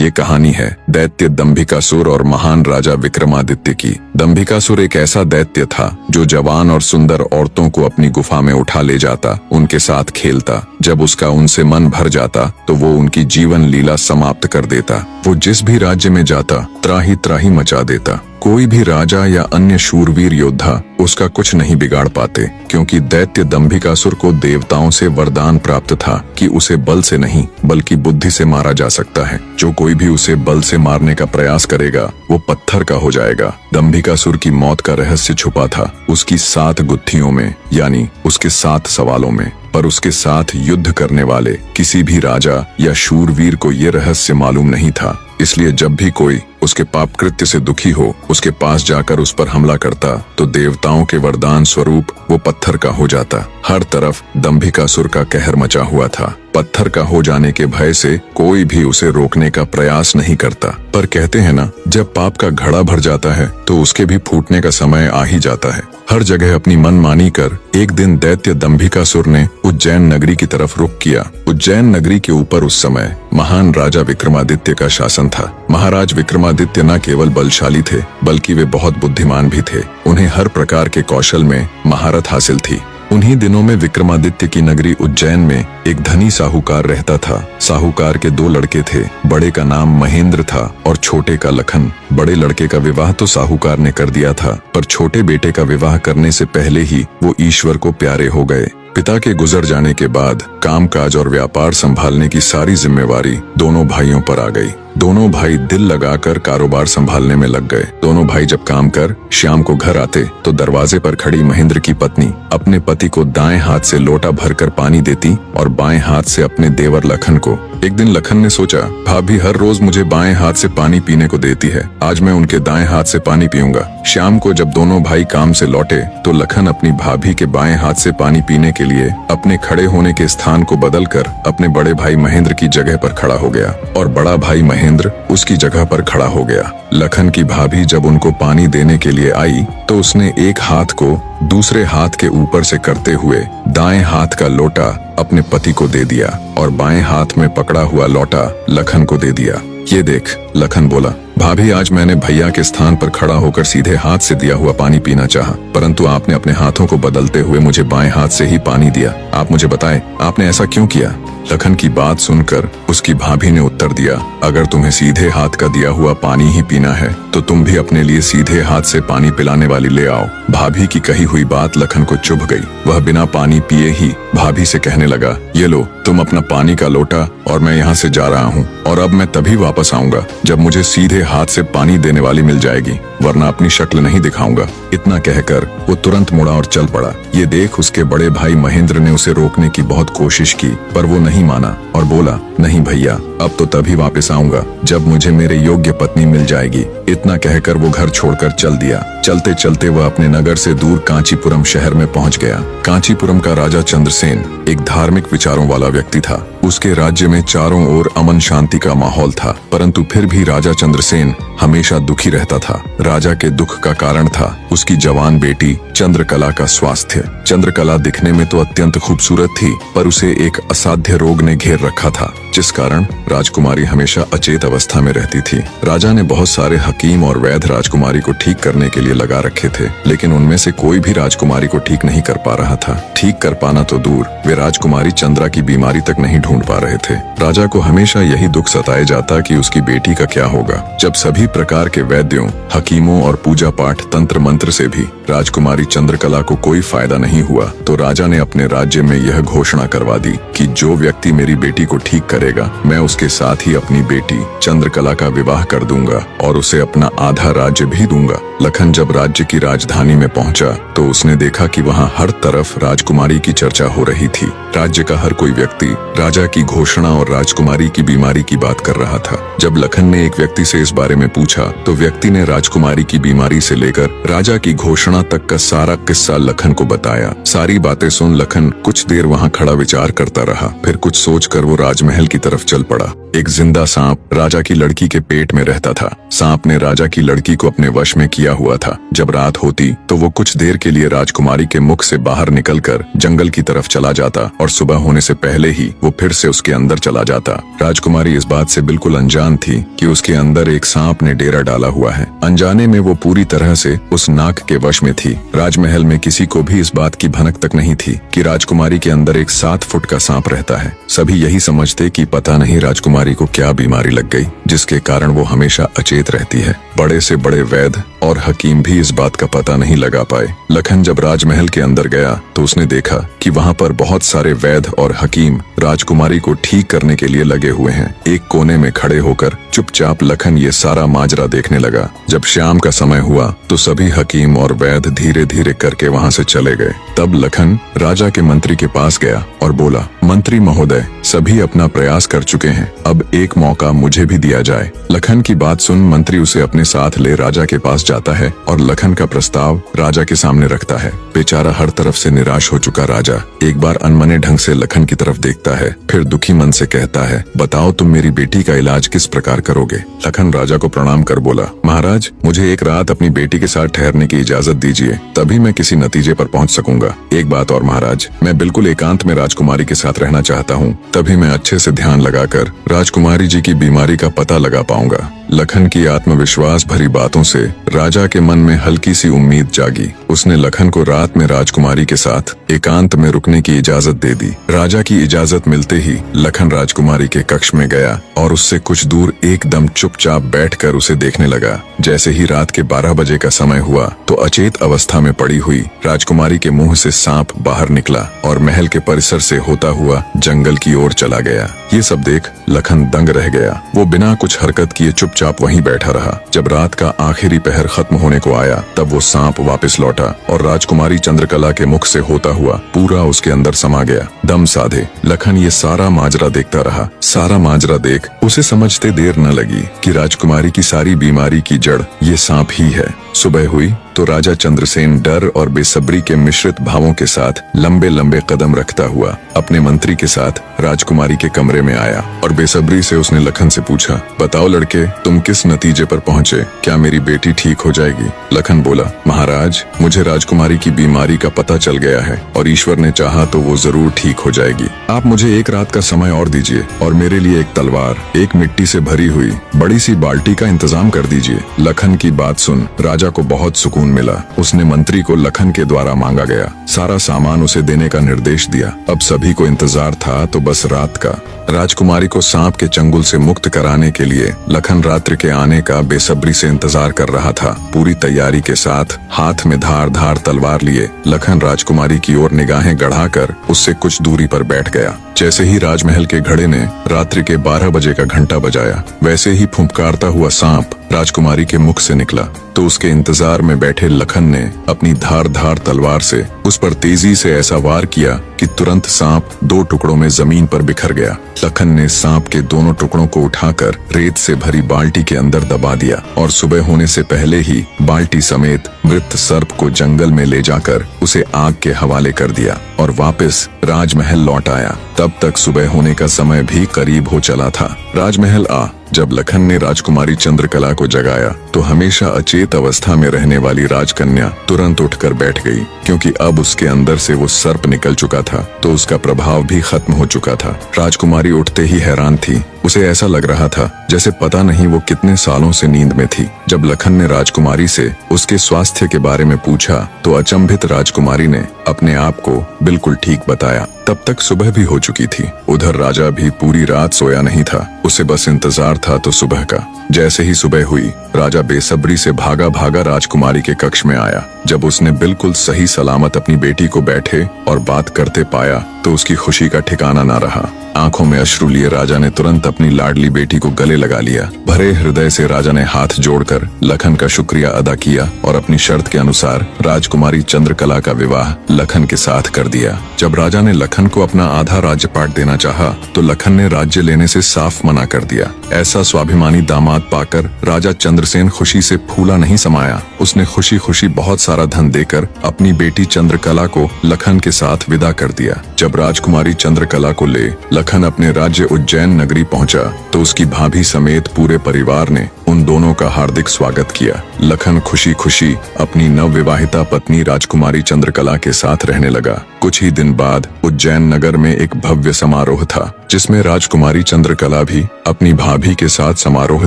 ये कहानी है दैत्य दंभिकासुर और महान राजा विक्रमादित्य की। दंभिकासुर एक ऐसा दैत्य था जो जवान और सुंदर औरतों को अपनी गुफा में उठा ले जाता, उनके साथ खेलता। जब उसका उनसे मन भर जाता तो वो उनकी जीवन लीला समाप्त कर देता। वो जिस भी राज्य में जाता त्राही त्राही मचा देता। कोई भी राजा या अन्य शूरवीर योद्धा उसका कुछ नहीं बिगाड़ पाते, क्योंकि दैत्य दंभिकासुर को देवताओं से वरदान प्राप्त था कि उसे बल से नहीं बल्कि बुद्धि से मारा जा सकता है। जो कोई भी उसे बल से मारने का प्रयास करेगा वो पत्थर का हो जाएगा। दंभिकासुर की मौत का रहस्य छुपा था उसकी 7 गुत्थियों में, यानी उसके 7 सवालों में। पर उसके साथ युद्ध करने वाले किसी भी राजा या शूरवीर को ये रहस्य मालूम नहीं था। इसलिए जब भी कोई उसके पाप कृत्य से दुखी हो उसके पास जाकर उस पर हमला करता तो देवताओं के वरदान स्वरूप वो पत्थर का हो जाता। हर तरफ दंभिकासुर का कहर मचा हुआ था। पत्थर का हो जाने के भय से कोई भी उसे रोकने का प्रयास नहीं करता। पर कहते हैं ना, जब पाप का घड़ा भर जाता है तो उसके भी फूटने का समय आ ही जाता है। हर जगह अपनी मनमानी कर एक दिन दैत्य दंभिकासुर ने उज्जैन नगरी की तरफ रुख किया। उज्जैन नगरी के ऊपर उस समय महान राजा विक्रमादित्य का शासन था। महाराज विक्रमादित्य न केवल बलशाली थे बल्कि वे बहुत बुद्धिमान भी थे। उन्हें हर प्रकार के कौशल में महारत हासिल थी। उन्हीं दिनों में विक्रमादित्य की नगरी उज्जैन में एक धनी साहूकार रहता था। साहूकार के 2 लड़के थे। बड़े का नाम महेंद्र था और छोटे का लखन। बड़े लड़के का विवाह तो साहूकार ने कर दिया था, पर छोटे बेटे का विवाह करने से पहले ही वो ईश्वर को प्यारे हो गए। पिता के गुजर जाने के बाद कामकाज और व्यापार संभालने की सारी जिम्मेवारी दोनों भाइयों पर आ गई। दोनों भाई दिल लगाकर कारोबार संभालने में लग गए। दोनों भाई जब काम कर शाम को घर आते तो दरवाजे पर खड़ी महेंद्र की पत्नी अपने पति को दाएं हाथ से लोटा भरकर पानी देती और बाएं हाथ से अपने देवर लखन को। एक दिन लखन ने सोचा, भाभी हर रोज मुझे बाएं हाथ से पानी पीने को देती है, आज मैं उनके दाएं हाथ से पानी पीऊंगा। शाम को जब दोनों भाई काम से लौटे तो लखन अपनी भाभी के बाएं हाथ से पानी पीने के लिए अपने खड़े होने के स्थान को बदलकर अपने बड़े भाई महेंद्र की जगह पर खड़ा हो गया और बड़ा भाई महेंद्र उसकी जगह पर खड़ा हो गया। लखन की भाभी जब उनको पानी देने के लिए आई तो उसने एक हाथ को दूसरे हाथ के ऊपर से करते हुए दाएं हाथ का लोटा अपने पति को दे दिया और बाएं हाथ में पकड़ा हुआ लोटा लखन को दे दिया। ये देख, लखन बोला, भाभी आज मैंने भैया के स्थान पर खड़ा होकर सीधे हाथ से दिया हुआ पानी पीना चाहा, परंतु आपने अपने हाथों को बदलते हुए मुझे बाएं हाथ से ही पानी दिया। आप मुझे बताएं, आपने ऐसा क्यों किया? लखन की बात सुनकर उसकी भाभी ने उत्तर दिया, अगर तुम्हें सीधे हाथ का दिया हुआ पानी ही पीना है तो तुम भी अपने लिए सीधे हाथ से पानी पिलाने वाली ले आओ। भाभी की कही हुई बात लखन को चुभ गई। वह बिना पानी पिए ही भाभी से कहने लगा, ये लो तुम अपना पानी का लोटा और मैं यहाँ से जा रहा हूँ और अब मैं तभी वापस आऊंगा जब मुझे सीधे हाथ से पानी देने वाली मिल जाएगी, वरना अपनी शक्ल नहीं दिखाऊंगा। इतना कहकर वो तुरंत मुड़ा और चल पड़ा। ये देख उसके बड़े भाई महेंद्र ने उसे रोकने की बहुत कोशिश की, पर वो नहीं माना और बोला, नहीं भैया, अब तो तभी वापस आऊंगा जब मुझे मेरे योग्य पत्नी मिल जाएगी। इतना कहकर वो घर छोड़कर चल दिया। चलते चलते वह अपने नगर से दूर कांचीपुरम शहर में पहुंच गया। कांचीपुरम का राजा चंद्रसेन एक धार्मिक विचारों वाला व्यक्ति था। उसके राज्य में चारों ओर अमन शांति का माहौल था, परंतु फिर भी राजा चंद्रसेन हमेशा दुखी रहता था। राजा के दुख का कारण था उसकी जवान बेटी चंद्रकला का स्वास्थ्य। चंद्रकला दिखने में तो अत्यंत खूबसूरत थी, पर उसे एक असाध्य रोग ने घेर रखा था, जिस कारण राजकुमारी हमेशा अचेत अवस्था में रहती थी। राजा ने बहुत सारे हकीम और वैद्य राजकुमारी को ठीक करने के लिए लगा रखे थे, लेकिन उनमें से कोई भी राजकुमारी को ठीक नहीं कर पा रहा था। ठीक कर पाना तो दूर, वे राजकुमारी चंद्रा की बीमारी तक नहीं ढूंढ पा रहे थे। राजा को हमेशा यही दुख सताए जाता कि उसकी बेटी का क्या होगा। जब सभी प्रकार के वैद्यों, हकीमों और पूजा पाठ तंत्र मंत्र से भी राजकुमारी चंद्रकला को कोई फायदा नहीं हुआ, तो राजा ने अपने राज्य में यह घोषणा करवा दी कि जो व्यक्ति मेरी बेटी को ठीक करेगा, मैं उसके साथ ही अपनी बेटी चंद्रकला का विवाह कर दूंगा और उसे अपना आधा राज्य भी दूंगा। लखन जब राज्य की राजधानी में पहुंचा तो उसने देखा कि वहां हर तरफ राजकुमारी की चर्चा हो रही थी। राज्य का हर कोई व्यक्ति राजा की घोषणा और राजकुमारी की बीमारी की बात कर रहा था। जब लखन ने एक व्यक्ति से इस बारे में पूछा तो व्यक्ति ने राजकुमारी की बीमारी से लेकर राजा की घोषणा तक का सारा किस्सा लखन को बताया। सारी बातें सुन लखन कुछ देर वहां खड़ा विचार करता रहा। फिर कुछ सोचकर वो राजमहल की तरफ चल पड़ा। एक जिंदा सांप राजा की लड़की के पेट में रहता था। सांप ने राजा की लड़की को अपने वश में किया हुआ था। जब रात होती तो वो कुछ देर के लिए राजकुमारी के मुख से बाहर निकलकर जंगल की तरफ चला जाता और सुबह होने से पहले ही वो फिर से उसके अंदर चला जाता। राजकुमारी इस बात से बिल्कुल अनजान थी कि उसके अंदर एक सांप ने डेरा डाला हुआ है। अनजाने में वो पूरी तरह से उस नाग के वश में थी। राजमहल में किसी को भी इस बात की भनक तक नहीं थी कि राजकुमारी के अंदर एक 7 फुट का सांप रहता है। सभी यही समझते कि पता नहीं राजकुमारी को क्या बीमारी लग गई जिसके कारण वो हमेशा अचेत रहती है। बड़े से बड़े वैद्य और हकीम भी इस बात का पता नहीं लगा पाए। लखन जब राजमहल के अंदर गया तो उसने देखा कि वहाँ पर बहुत सारे वैद्य और हकीम राजकुमारी को ठीक करने के लिए लगे हुए हैं। एक कोने में खड़े होकर चुपचाप लखन ये सारा माजरा देखने लगा। जब शाम का समय हुआ तो सभी हकीम और वैद्य धीरे धीरे करके वहाँ से चले गए। तब लखन राजा के मंत्री के पास गया और बोला, मंत्री महोदय, सभी अपना प्रयास कर चुके हैं, अब एक मौका मुझे भी दिया जाए। लखन की बात सुन मंत्री उसे अपने साथ ले राजा के पास जाता है और लखन का प्रस्ताव राजा के सामने रखता है। बेचारा हर तरफ से निराश हो चुका राजा एक बार अनमने ढंग से लखन की तरफ देखता है, फिर दुखी मन से कहता है, बताओ तुम मेरी बेटी का इलाज किस प्रकार करोगे। लखन राजा को प्रणाम कर बोला, महाराज, मुझे एक रात अपनी बेटी के साथ ठहरने की इजाजत दीजिए, तभी मैं किसी नतीजे पर पहुंच सकूंगा। एक बात और महाराज, मैं बिल्कुल एकांत में राजकुमारी के साथ रहना चाहता हूँ, तभी मैं अच्छे से ध्यान लगाकर राजकुमारी जी की बीमारी का पता लगा पाऊंगा। लखन की आत्मविश्वास भरी बातों से राजा के मन में हल्की सी उम्मीद जागी। उसने लखन को रात में राजकुमारी के साथ एकांत में रुकने की इजाजत दे दी। राजा की इजाजत मिलते ही लखन राजकुमारी के कक्ष में गया और उससे कुछ दूर एकदम चुपचाप बैठकर उसे देखने लगा। जैसे ही रात के 12 बजे का समय हुआ तो अचेत अवस्था में पड़ी हुई राजकुमारी के मुंह से सांप बाहर निकला और महल के परिसर से होता हुआ जंगल की ओर चला गया। ये सब देख लखन दंग रह गया। वो बिना कुछ हरकत किए चुपचाप वहीं बैठा रहा। जब रात का आखिरी पहर खत्म होने को आया तब वो सांप वापस लौटा और राजकुमारी चंद्रकला के मुख से होता हुआ पूरा उसके अंदर समा गया। दम साधे लखन ये सारा माजरा देखता रहा। सारा माजरा देख उसे समझते देर न लगी कि राजकुमारी की सारी बीमारी की जड़ ये सांप ही है। सुबह हुई तो राजा चंद्रसेन डर और बेसब्री के मिश्रित भावों के साथ लंबे लंबे कदम रखता हुआ अपने मंत्री के साथ राजकुमारी के कमरे में आया और बेसब्री से उसने लखन से पूछा, बताओ लड़के, तुम किस नतीजे पर पहुँचे? क्या मेरी बेटी ठीक हो जाएगी? लखन बोला, महाराज, मुझे राजकुमारी की बीमारी का पता चल गया है और ईश्वर ने चाहा तो वो जरूर ठीक हो जाएगी। आप मुझे एक रात का समय और दीजिए और मेरे लिए एक तलवार, एक मिट्टी से भरी हुई बड़ी सी बाल्टी का इंतजाम कर दीजिए। लखन की बात सुन राजा को बहुत सुकून मिला। उसने मंत्री को लखन के द्वारा मांगा गया सारा सामान उसे देने का निर्देश दिया। अब सभी को इंतजार था तो बस रात का। राजकुमारी को सांप के चंगुल से मुक्त कराने के लिए लखन रात्रि के आने का बेसब्री से इंतजार कर रहा था। पूरी तैयारी के साथ हाथ में धार धार तलवार लिए लखन राजकुमारी की ओर निगाहें गढ़ाकर उससे कुछ दूरी पर बैठ गया। जैसे ही राजमहल के घड़े ने रात्रि के 12 बजे का घंटा बजाया, वैसे ही फुंफकारता हुआ सांप राजकुमारी के मुख से निकला तो उसके इंतजार में बैठे लखन ने अपनी धार धार तलवार से उस पर तेजी से ऐसा वार किया कि तुरंत सांप 2 टुकड़ों में जमीन पर बिखर गया। लखन ने सांप के दोनों टुकड़ों को उठाकर रेत से भरी बाल्टी के अंदर दबा दिया और सुबह होने से पहले ही बाल्टी समेत मृत सर्प को जंगल में ले जाकर उसे आग के हवाले कर दिया और वापस राजमहल लौट आया। तब तक सुबह होने का समय भी करीब हो चला था। राजमहल जब लखन ने राजकुमारी चंद्रकला को जगाया तो हमेशा अचेत अवस्था में रहने वाली राजकन्या तुरंत उठकर बैठ गई, क्योंकि अब उसके अंदर से वो सर्प निकल चुका था तो उसका प्रभाव भी खत्म हो चुका था। राजकुमारी उठते ही हैरान थी। उसे ऐसा लग रहा था जैसे पता नहीं वो कितने सालों से नींद में थी। जब लखन ने राजकुमारी से उसके स्वास्थ्य के बारे में पूछा तो अचंभित राजकुमारी ने अपने आप को बिल्कुल ठीक बताया। तब तक सुबह भी हो चुकी थी। उधर राजा भी पूरी रात सोया नहीं था। उसे बस इंतजार था तो सुबह का। जैसे ही सुबह हुई राजा बेसब्री से भागा भागा राजकुमारी के कक्ष में आया। जब उसने बिल्कुल सही सलामत अपनी बेटी को बैठे और बात करते पाया तो उसकी खुशी का ठिकाना ना रहा। आंखों में अश्रु लिए राजा ने तुरंत अपनी लाडली बेटी को गले लगा लिया। भरे हृदय से राजा ने हाथ जोड़कर लखन का शुक्रिया अदा किया और अपनी शर्त के अनुसार राजकुमारी चंद्रकला का विवाह लखन के साथ कर दिया। जब राजा ने लखन को अपना आधा राज्यपाट देना चाहा तो लखन ने राज्य लेने से साफ मना कर दिया। ऐसा स्वाभिमानी दामाद दामाद पाकर राजा चंद्रसेन खुशी से फूला नहीं समाया। उसने खुशी खुशी बहुत सारा धन देकर अपनी बेटी चंद्रकला को लखन के साथ विदा कर दिया। जब राजकुमारी चंद्रकला को ले लखन अपने राज्य उज्जैन नगरी पहुंचा तो उसकी भाभी समेत पूरे परिवार ने उन दोनों का हार्दिक स्वागत किया। लखन खुशी खुशी अपनी नवविवाहिता पत्नी राजकुमारी चंद्रकला के साथ रहने लगा। कुछ ही दिन बाद उज्जैन नगर में एक भव्य समारोह था जिसमें राजकुमारी चंद्रकला भी अपनी भाभी के साथ समारोह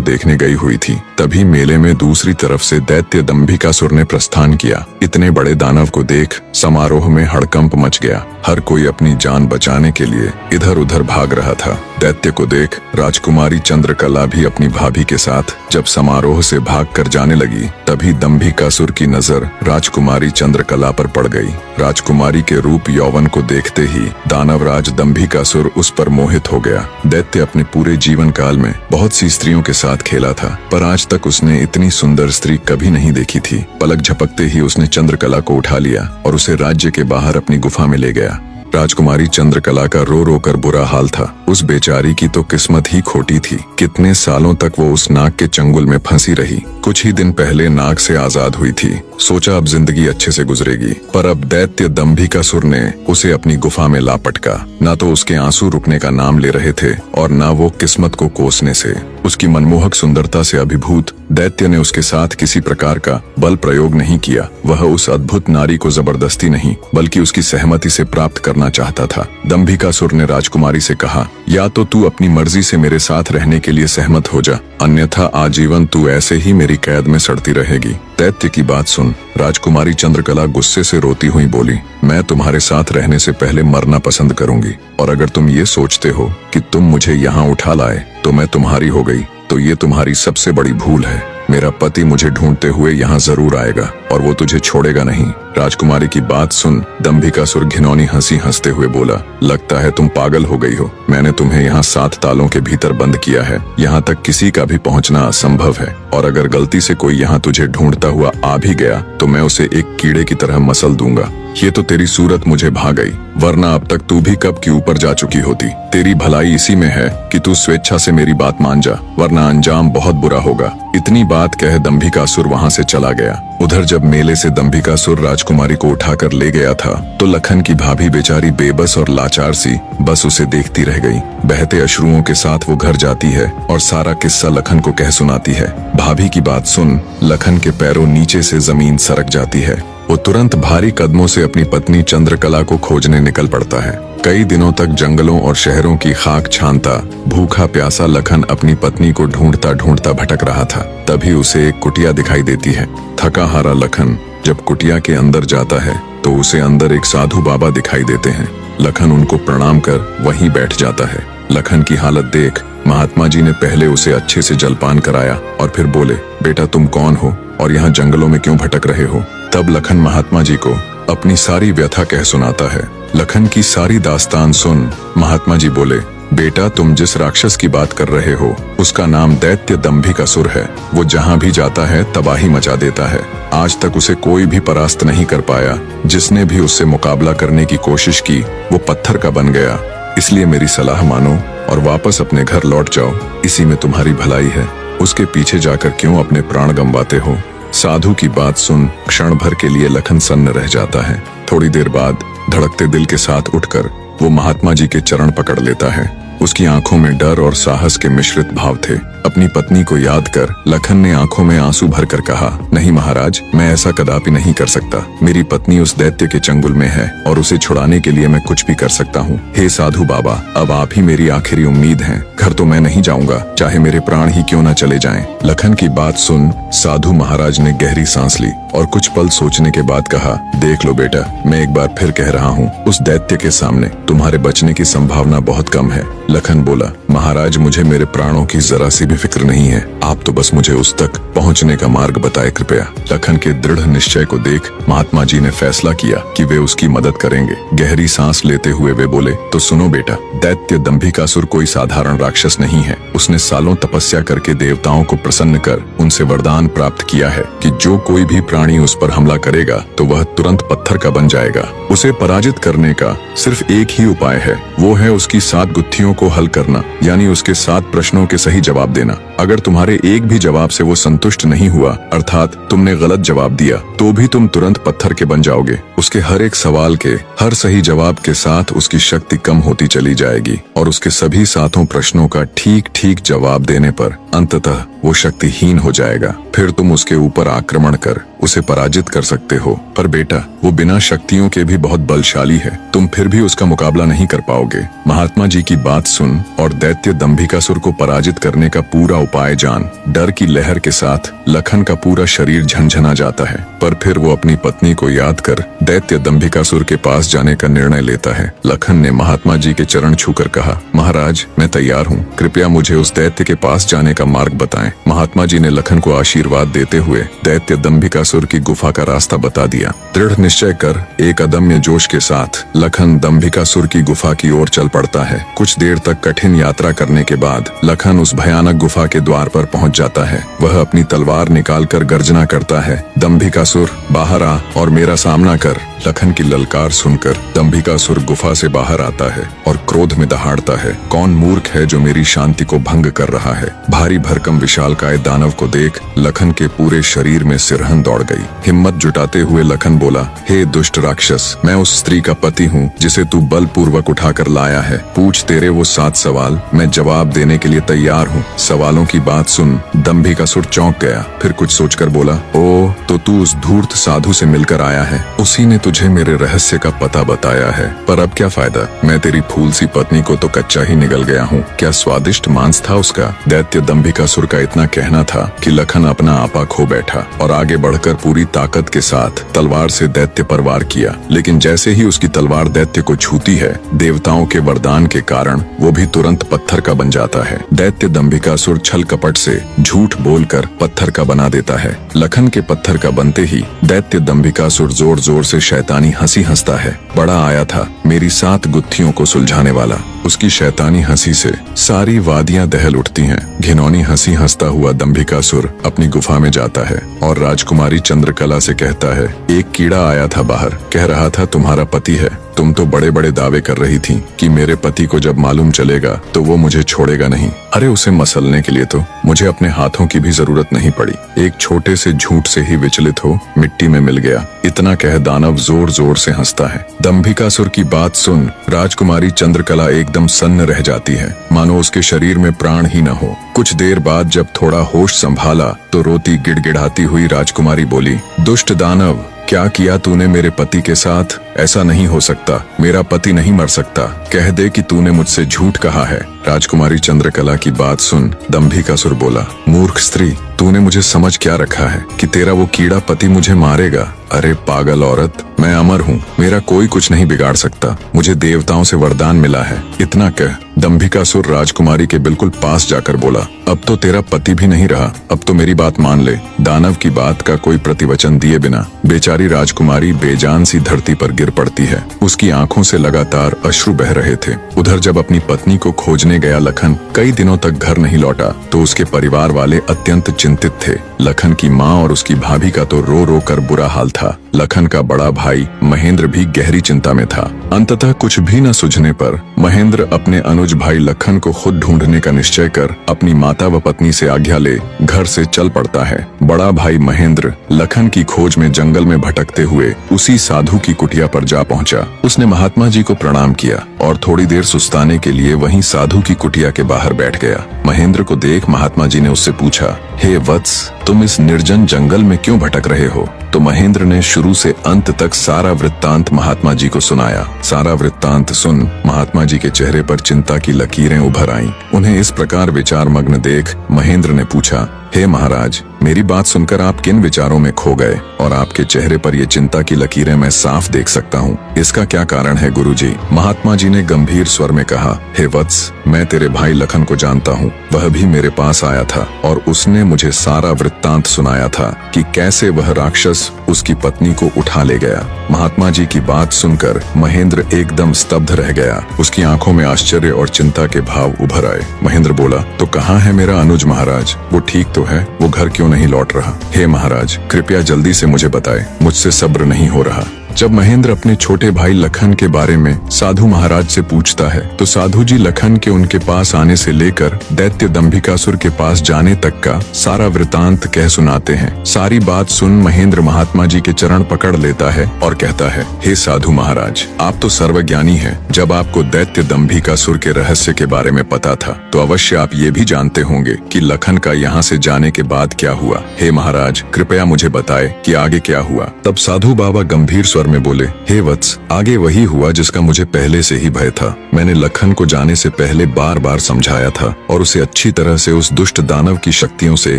देखने गई हुई थी। तभी मेले में दूसरी तरफ से दैत्य दंभिकासुर ने प्रस्थान किया। इतने बड़े दानव को देख समारोह में हड़कंप मच गया। हर कोई अपनी जान बचाने के लिए इधर उधर भाग रहा था। दैत्य को देख राजकुमारी चंद्रकला भी अपनी भाभी के साथ जब समारोह से भागकर जाने लगी तभी दंभिकासुर की नजर राजकुमारी चंद्रकला पर पड़ गई। राजकुमारी के रूप यौवन को देखते ही दानवराज दंभिकासुर उस पर मोहित हो गया। दैत्य अपने पूरे जीवन काल में बहुत सी स्त्रियों के साथ खेला था पर आज तक उसने इतनी सुंदर स्त्री कभी नहीं देखी थी। पलक झपकते ही उसने चंद्रकला को उठा लिया और उसे राज्य के बाहर अपनी गुफा में ले गया। राजकुमारी चंद्रकला का रो रो कर बुरा हाल था। उस बेचारी की तो किस्मत ही खोटी थी। कितने सालों तक वो उस नाग के चंगुल में फंसी रही। कुछ ही दिन पहले नाग से आजाद हुई थी। सोचा अब जिंदगी अच्छे से गुजरेगी, पर अब दैत्य दंभिकासुर ने उसे अपनी गुफा में ला पटका। न तो उसके आंसू रुकने का नाम ले रहे थे और न वो किस्मत को कोसने से। उसकी मनमोहक सुंदरता से अभिभूत दैत्य ने उसके साथ किसी प्रकार का बल प्रयोग नहीं किया। वह उस अद्भुत नारी को जबरदस्ती नहीं बल्कि उसकी सहमति से प्राप्त करना चाहता था। दंभिकासुर ने राजकुमारी से कहा, या तो तू अपनी मर्जी से मेरे साथ रहने के लिए सहमत हो जा, अन्यथा आजीवन तू ऐसे ही मेरी कैद में सड़ती रहेगी। दैत्य की बात सुन राजकुमारी चंद्रकला गुस्से से रोती हुई बोली, मैं तुम्हारे साथ रहने से पहले मरना पसंद करूंगी और अगर तुम ये सोचते हो कि तुम मुझे यहाँ उठा लाए तो मैं तुम्हारी हो गई तो ये तुम्हारी सबसे बड़ी भूल है। मेरा पति मुझे ढूंढते हुए यहाँ जरूर आएगा और वो तुझे छोड़ेगा नहीं। राजकुमारी की बात सुन दंभिकासुर घिनौनी हंसी हंसते हुए बोला, लगता है तुम पागल हो गई हो। मैंने तुम्हें यहाँ 7 तालों के भीतर बंद किया है। यहाँ तक किसी का भी पहुँचना असंभव है और अगर गलती से कोई यहाँ तुझे ढूंढता हुआ आ भी गया तो मैं उसे एक कीड़े की तरह मसल दूंगा। ये तो तेरी सूरत मुझे भा गई, वरना अब तक तू भी कब के ऊपर जा चुकी होती। तेरी भलाई इसी में है कि तू स्वेच्छा से मेरी बात मान जा, वरना अंजाम बहुत बुरा होगा। इतनी बात कह दंभिकासुर वहाँ से चला गया। उधर जब मेले से दंभिकासुर राजकुमारी को उठाकर ले गया था तो लखन की भाभी बेचारी बेबस और लाचार सी बस उसे देखती रह गई। बहते अश्रुओं के साथ वो घर जाती है और सारा किस्सा लखन को कह सुनाती है। भाभी की बात सुन लखन के पैरों नीचे से जमीन सरक जाती है। वो तुरंत भारी कदमों से अपनी पत्नी चंद्रकला को खोजने निकल पड़ता है। कई दिनों तक जंगलों और शहरों की खाक छानता भूखा प्यासा लखन अपनी पत्नी को ढूंढता ढूंढता भटक रहा था। तभी उसे एक कुटिया दिखाई देती है। थका हारा लखन जब कुटिया के अंदर जाता है तो उसे अंदर एक साधु बाबा दिखाई देते हैं। लखन उनको प्रणाम कर वहीं बैठ जाता है। लखन की हालत देख महात्मा जी ने पहले उसे अच्छे से जलपान कराया और फिर बोले, बेटा तुम कौन हो और यहाँ जंगलों में क्यों भटक रहे हो। तब लखन महात्मा जी को अपनी सारी व्यथा कह सुनाता है। लखन की सारी दास्तान सुन महात्मा जी बोले, बेटा तुम जिस राक्षस की बात कर रहे हो उसका नाम दैत्य दंभिकासुर है। वो जहाँ भी जाता है तबाही मचा देता है। आज तक उसे कोई भी परास्त नहीं कर पाया। जिसने भी उससे मुकाबला करने की कोशिश की वो पत्थर का बन गया। इसलिए मेरी सलाह मानो और वापस अपने घर लौट जाओ, इसी में तुम्हारी भलाई है। उसके पीछे जाकर क्यों अपने प्राण गंवाते हो। साधु की बात सुन क्षण भर के लिए लखन सन्न रह जाता है। थोड़ी देर बाद धड़कते दिल के साथ उठकर वो महात्मा जी के चरण पकड़ लेता है। उसकी आंखों में डर और साहस के मिश्रित भाव थे। अपनी पत्नी को याद कर लखन ने आंखों में आंसू भरकर कहा, नहीं महाराज, मैं ऐसा कदापि नहीं कर सकता। मेरी पत्नी उस दैत्य के चंगुल में है और उसे छुड़ाने के लिए मैं कुछ भी कर सकता हूँ। हे साधु बाबा, अब आप ही मेरी आखिरी उम्मीद हैं। घर तो मैं नहीं जाऊंगा, चाहे मेरे प्राण ही क्यों न चले जाएं। लखन की बात सुन साधु महाराज ने गहरी सांस ली और कुछ पल सोचने के बाद कहा, देख लो बेटा, मैं एक बार फिर कह रहा हूँ, उस दैत्य के सामने तुम्हारे बचने की संभावना बहुत कम है। लखन बोला, महाराज मुझे मेरे प्राणों की जरा सी भी फिक्र नहीं है। आप तो बस मुझे उस तक पहुंचने का मार्ग बताए कृपया। लखन के दृढ़ निश्चय को देख महात्मा जी ने फैसला किया कि वे उसकी मदद करेंगे। गहरी सांस लेते हुए वे बोले, तो सुनो बेटा, दैत्य दंभिकासुर कोई साधारण राक्षस नहीं है। उसने सालों तपस्या करके देवताओं को प्रसन्न कर उनसे वरदान प्राप्त किया है कि जो कोई भी प्राणी उस पर हमला करेगा तो वह तुरंत पत्थर का बन जाएगा। उसे पराजित करने का सिर्फ एक ही उपाय है, वो है उसकी 7 गुत्थियों को हल करना, यानी उसके 7 प्रश्नों के सही जवाब देना। अगर तुम्हारे तुम्हारे एक भी जवाब से वो संतुष्ट नहीं हुआ, अर्थात तुमने गलत जवाब दिया, तो भी तुम तुरंत पत्थर के बन जाओगे। उसके हर एक सवाल के हर सही जवाब के साथ उसकी शक्ति कम होती चली जाएगी और उसके सभी सातों प्रश्नों का ठीक ठीक जवाब देने पर अंततः वो शक्तिहीन हो जाएगा। फिर तुम उसके ऊपर आक्रमण कर उसे पराजित कर सकते हो। पर बेटा, वो बिना शक्तियों के भी बहुत बलशाली है, तुम फिर भी उसका मुकाबला नहीं कर पाओगे। महात्मा जी की बात सुन और दैत्य दंभिकासुर को पराजित करने का पूरा उपाय जान। डर की लहर के साथ लखन का पूरा शरीर झंझना जाता है, पर फिर वो अपनी पत्नी को याद कर दैत्य दंभिकासुर के पास जाने का निर्णय लेता है। लखन ने महात्मा जी के चरण छूकर कहा, महाराज, मैं तैयार हूँ, कृपया मुझे उस दैत्य के पास जाने का मार्ग बताएं। महात्मा जी ने लखन को आशीर्वाद देते हुए दैत्य दंभिकासुर की गुफा का रास्ता बता दिया। दृढ़ निश्चय कर एक अदम्य जोश के साथ लखन दंभिकासुर की गुफा की ओर चल पड़ता है। कुछ देर तक कठिन यात्रा करने के बाद लखन उस भयानक गुफा के द्वार पर पहुंच जाता है। वह अपनी तलवार निकालकर गर्जना करता है, दंभिकासुर बाहर आ और मेरा सामना कर। लखन की ललकार सुनकर दंभिकासुर गुफा से बाहर आता है और क्रोध में दहाड़ता है, कौन मूर्ख है जो मेरी शांति को भंग कर रहा है। भारी भरकम विशालकाय दानव को देख लखन के पूरे शरीर में सिरहन दौड़ गई। हिम्मत जुटाते हुए लखन बोला, हे दुष्ट राक्षस, मैं उस स्त्री का पति हूँ जिसे तू बलपूर्वक उठाकर लाया है। पूछ तेरे वो 7 सवाल, मैं जवाब देने के लिए तैयार हूँ। सवालों की बात सुन दंभिकासुर चौंक गया, फिर कुछ सोचकर बोला, ओ तो तू उस धूर्त साधु से मिलकर आया है, उसी ने तुझे मेरे रहस्य का पता बताया है। पर अब क्या फायदा, मैं तेरी फूल सी पत्नी को तो कच्चा ही निगल गया हूँ। क्या स्वादिष्ट मांस था उसका। दैत्य दंभिकासुर का इतना कहना था कि लखन अपना आपा खो बैठा और आगे बढ़कर पूरी ताकत के साथ तलवार से दैत्य पर वार किया। लेकिन जैसे ही उसकी तलवार दैत्य को छूती है, देवताओं के वरदान के कारण वो भी तुरंत पत्थर का बन जाता है। दैत्य दंभिकासुर छल कपट से झूठ बोलकर पत्थर का बना देता है। लखन के पत्थर का बनते ही दैत्य दंभिकासुर जोर जोर से शैतानी हंसी हंसता है। बड़ा आया था मेरी 7 गुत्थियों को सुलझाने वाला। उसकी शैतानी हंसी से सारी वादियां दहल उठती हैं। घिनौनी हंसी हंसता हुआ दंभिकासुर अपनी गुफा में जाता है और राजकुमारी चंद्रकला से कहता है, एक कीड़ा आया था बाहर, कह रहा था तुम्हारा पति है। तुम तो बड़े बड़े दावे कर रही थी कि मेरे पति को जब मालूम चलेगा तो वो मुझे छोड़ेगा नहीं। अरे उसे मसलने के लिए तो मुझे अपने हाथों की भी जरूरत नहीं पड़ी। एक छोटे से झूठ से ही विचलित हो मिट्टी में मिल गया। इतना कह दानव जोर जोर से हंसता है। दंभिकासुर की बात सुन राजकुमारी चंद्रकला एकदम सन्न रह जाती है, मानो उसके शरीर में प्राण ही न हो। कुछ देर बाद जब थोड़ा होश संभाला तो रोती गिड़गिड़ाती हुई राजकुमारी बोली, दुष्ट दानव, क्या किया तूने मेरे पति के साथ। ऐसा नहीं हो सकता, मेरा पति नहीं मर सकता। कह दे कि तूने मुझसे झूठ कहा है। राजकुमारी चंद्रकला की बात सुन दंभिकासुर बोला, मूर्ख स्त्री, तूने मुझे समझ क्या रखा है कि तेरा वो कीड़ा पति मुझे मारेगा। अरे पागल औरत, मैं अमर हूँ, मेरा कोई कुछ नहीं बिगाड़ सकता। मुझे देवताओं से वरदान मिला है। इतना कह दंभिकासुर राजकुमारी के बिल्कुल पास जाकर बोला, अब तो तेरा पति भी नहीं रहा, अब तो मेरी बात मान ले। दानव की बात का कोई प्रतिवचन दिए बिना बेचारी राजकुमारी बेजान सी धरती पर गिर पड़ती है। उसकी आंखों से लगातार अश्रु बह रहे थे। उधर जब अपनी पत्नी को खोजने गया लखन कई दिनों तक घर नहीं लौटा तो उसके परिवार वाले अत्यंत चिंतित थे। लखन की माँ और उसकी भाभी का तो रो रो कर बुरा हाल था। लखन का बड़ा भाई महेंद्र भी गहरी चिंता में था। अंततः कुछ भी न सूझने पर महेंद्र अपने अनुज भाई लखन को खुद ढूंढने का निश्चय कर अपनी माता व पत्नी से आज्ञा ले घर से चल पड़ता है। बड़ा भाई महेंद्र लखन की खोज में जंगल में भटकते हुए उसी साधु की कुटिया पर जा पहुंचा। उसने महात्मा जी को प्रणाम किया और थोड़ी देर सुस्ताने के लिए वहीं साधु की कुटिया के बाहर बैठ गया। महेंद्र को देख महात्मा जी ने उससे पूछा, हे वत्स, तुम इस निर्जन जंगल में क्यों भटक रहे हो। तो महेंद्र ने शुरू से अंत तक सारा वृत्तांत महात्मा जी को सुनाया। सारा वृत्तांत सुन महात्मा जी के चेहरे पर चिंता की लकीरें उभर आईं। उन्हें इस प्रकार विचार मग्न देख महेंद्र ने पूछा, हे महाराज, मेरी बात सुनकर आप किन विचारों में खो गए और आपके चेहरे पर ये चिंता की लकीरें मैं साफ देख सकता हूँ। इसका क्या कारण है गुरुजी। महात्मा जी ने गंभीर स्वर में कहा, हे वत्स, मैं तेरे भाई लखन को जानता हूँ। वह भी मेरे पास आया था और उसने मुझे सारा वृत्तांत सुनाया था कि कैसे वह राक्षस उसकी पत्नी को उठा ले गया। महात्मा जी की बात सुनकर महेंद्र एकदम स्तब्ध रह गया। उसकी आंखों में आश्चर्य और चिंता के भाव उभर आए। महेंद्र बोला, तो कहाँ है मेरा अनुज महाराज, वो ठीक तो है, वो घर क्यों नहीं लौट रहा। हे महाराज, कृपया जल्दी से मुझे बताएं, मुझसे सब्र नहीं हो रहा। जब महेंद्र अपने छोटे भाई लखन के बारे में साधु महाराज से पूछता है तो साधु जी लखन के उनके पास आने से लेकर दैत्य दंभिकासुर के पास जाने तक का सारा वृतांत कह सुनाते हैं। सारी बात सुन महेंद्र महात्मा जी के चरण पकड़ लेता है और कहता है, हे साधु महाराज, आप तो सर्वज्ञानी हैं। जब आपको दैत्य दंभिकासुर के रहस्य के बारे में पता था तो अवश्य आप ये भी जानते होंगे कि लखन का यहाँ से जाने के बाद क्या हुआ। हे महाराज, कृपया मुझे बताए कि आगे क्या हुआ। तब साधु बाबा गंभीर स्वर में बोले, हे वत्स, आगे वही हुआ जिसका मुझे पहले से ही भय था। मैंने लखन को जाने से पहले बार बार समझाया था और उसे अच्छी तरह से उस दुष्ट दानव की शक्तियों से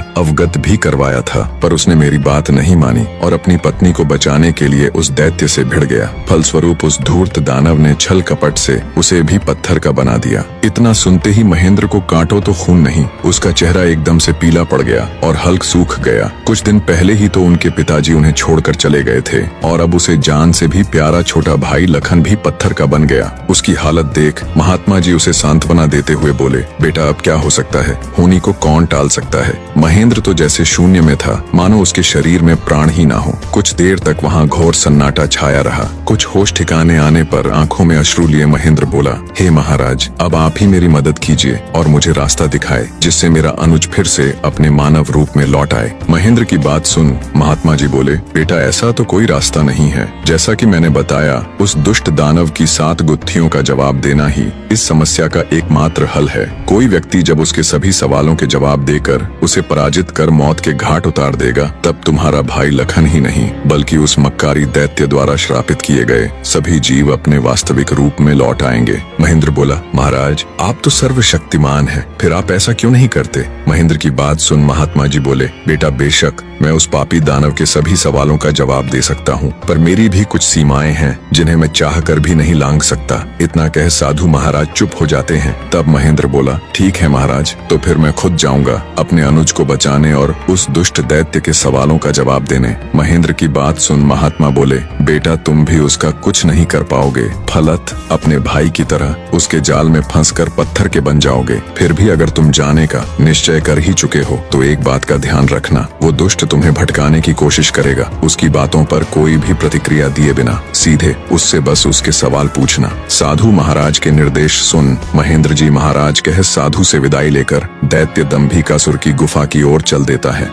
अवगत भी करवाया था, पर उसने मेरी बात नहीं मानी और अपनी पत्नी को बचाने के लिए उस दैत्य से भिड़ गया। फलस्वरूप उस धूर्त दानव ने छल कपट से उसे भी पत्थर का बना दिया। इतना सुनते ही महेंद्र को कांटो तो खून नहीं, उसका चेहरा एकदम से पीला पड़ गया और हल्क सूख गया। कुछ दिन पहले ही तो उनके पिताजी उन्हें छोड़कर चले गए थे और अब उसे जान से भी प्यारा छोटा भाई लखन भी पत्थर का बन गया। उसकी हालत देख महात्मा जी उसे सांत्वना देते हुए बोले, बेटा अब क्या हो सकता है, होनी को कौन टाल सकता है। महेंद्र तो जैसे शून्य में था, मानो उसके शरीर में प्राण ही ना हो। कुछ देर तक वहाँ घोर सन्नाटा छाया रहा। कुछ होश ठिकाने आने पर आंखों में अश्रु लिए महेंद्र बोला, हे महाराज, अब आप ही मेरी मदद कीजिए और मुझे रास्ता दिखाए जिससे मेरा अनुज फिर से अपने मानव रूप में लौट आए। महेंद्र की बात सुन महात्मा जी बोले, बेटा ऐसा तो कोई रास्ता नहीं है। जैसा कि मैंने बताया, उस दुष्ट दानव की 7 गुत्थियों का जवाब देना ही इस समस्या का एकमात्र हल है। कोई व्यक्ति जब उसके सभी सवालों के जवाब देकर उसे पराजित कर मौत के घाट उतार देगा, तब तुम्हारा भाई लखन ही नहीं बल्कि उस मक्कारी दैत्य द्वारा श्रापित किए गए सभी जीव अपने वास्तविक रूप में लौट आएंगे। महेंद्र बोला, महाराज, आप तो सर्वशक्तिमान हैं, फिर आप ऐसा क्यों नहीं करते। महेंद्र की बात सुन महात्मा जी बोले, बेटा बेशक मैं उस पापी दानव के सभी सवालों का जवाब दे सकता हूँ, पर मेरी भी कुछ सीमाएं हैं जिन्हें मैं चाह कर भी नहीं लांघ सकता। इतना कह साधु महाराज चुप हो जाते हैं। तब महेंद्र बोला, ठीक है महाराज, तो फिर मैं खुद जाऊंगा अपने अनुज को बचाने और उस दुष्ट दैत्य के सवालों का जवाब देने। महेंद्र की बात सुन महात्मा बोले, बेटा तुम भी उसका कुछ नहीं कर पाओगे, फलत अपने भाई की तरह उसके जाल में फंसकर पत्थर के बन जाओगे। फिर भी अगर तुम जाने का निश्चय कर ही चुके हो तो एक बात का ध्यान रखना, वो दुष्ट तुम्हें भटकाने की कोशिश करेगा। उसकी बातों पर कोई भी प्रतिक्रिया दिए बिना सीधे उससे बस उसके सवाल पूछना। साधु महाराज के निर्देश सुन महेंद्र जी महाराज कह साधु से विदाई लेकर दैत्य दंभिकासुर की गुफा की ओर चल देता है।